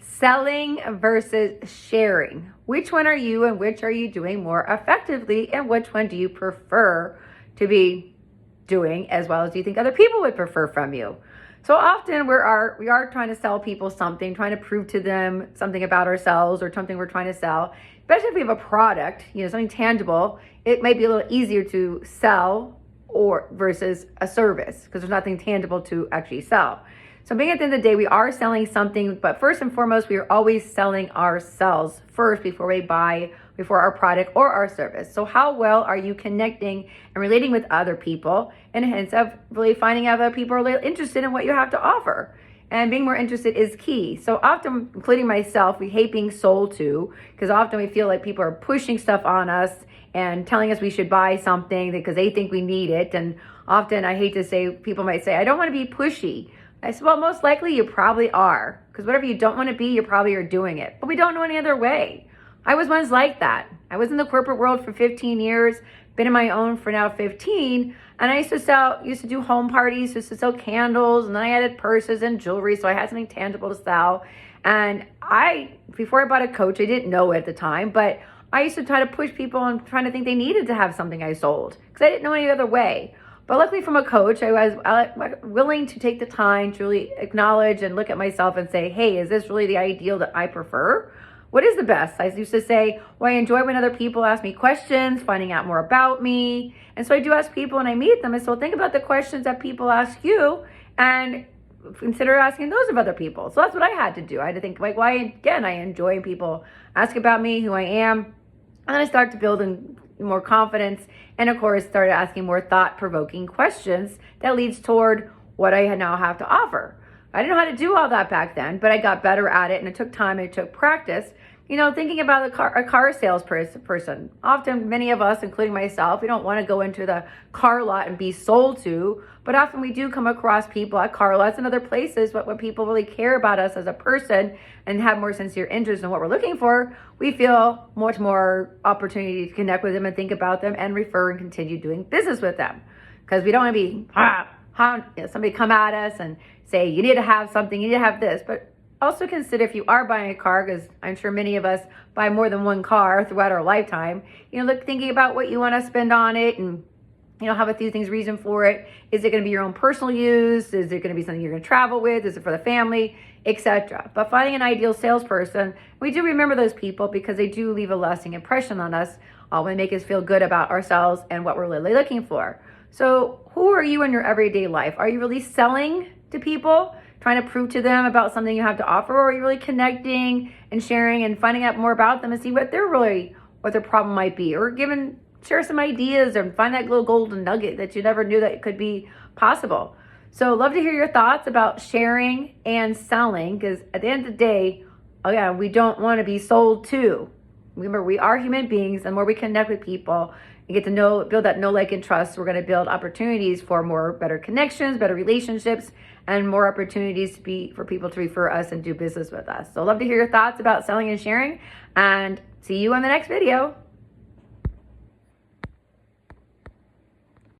Selling versus sharing. Which one are you and which are you doing more effectively, and which one do you prefer to be doing as well as do you think other people would prefer from you? So often we are trying to sell people something, trying to prove to them something about ourselves or something we're trying to sell. Especially if we have a product, something tangible, it might be a little easier to sell or versus a service because there's nothing tangible to actually sell. So being at the end of the day, we are selling something, but first and foremost, we are always selling ourselves first before our product or our service. So how well are you connecting and relating with other people, in a sense of really finding out that people are really interested in what you have to offer? And being more interested is key. So often, including myself, we hate being sold to because often we feel like people are pushing stuff on us and telling us we should buy something because they think we need it. And often I hate to say, people might say, I don't want to be pushy. I said, well, most likely you probably are, because whatever you don't want to be, you probably are doing it. But we don't know any other way. I was once like that. I was in the corporate world for 15 years, been in my own for now 15, and I used to do home parties, used to sell candles, and then I added purses and jewelry, so I had something tangible to sell. And before I bought a coach, I didn't know it at the time, but I used to try to push people and trying to think they needed to have something I sold, because I didn't know any other way. But luckily from a coach, I was willing to take the time to really acknowledge and look at myself and say, hey, is this really the ideal that I prefer? What is the best? I used to say, well, I enjoy when other people ask me questions, finding out more about me. And so I do ask people when I meet them. And so think about the questions that people ask you and consider asking those of other people. So that's what I had to do. I had to think, like, why, again, I enjoy when people ask about me, who I am. And then I start to build more confidence, and of course started asking more thought-provoking questions that leads toward what I now have to offer. I didn't know how to do all that back then, but I got better at it, and it took time and it took practice. Thinking about a car salesperson. Often, many of us, including myself, we don't want to go into the car lot and be sold to, but often we do come across people at car lots and other places, but when people really care about us as a person and have more sincere interest in what we're looking for, we feel much more opportunity to connect with them and think about them and refer and continue doing business with them. Because we don't want to be, somebody come at us and say, you need to have something, you need to have this, but also consider if you are buying a car, because I'm sure many of us buy more than one car throughout our lifetime, thinking about what you want to spend on it and, have a few things reason for it. Is it going to be your own personal use? Is it going to be something you're going to travel with? Is it for the family, etc.? But finding an ideal salesperson, we do remember those people because they do leave a lasting impression on us when they make us feel good about ourselves and what we're really looking for. So who are you in your everyday life? Are you really selling to people, trying to prove to them about something you have to offer, or are you really connecting and sharing and finding out more about them and see what their problem might be, or share some ideas and find that little golden nugget that you never knew that it could be possible. So love to hear your thoughts about sharing and selling, because at the end of the day, again, we don't want to be sold to. Remember, we are human beings. The more we connect with people and get to build that know, like, and trust, we're going to build opportunities for better connections, better relationships, and more opportunities for people to refer us and do business with us. So love to hear your thoughts about selling and sharing, and see you on the next video.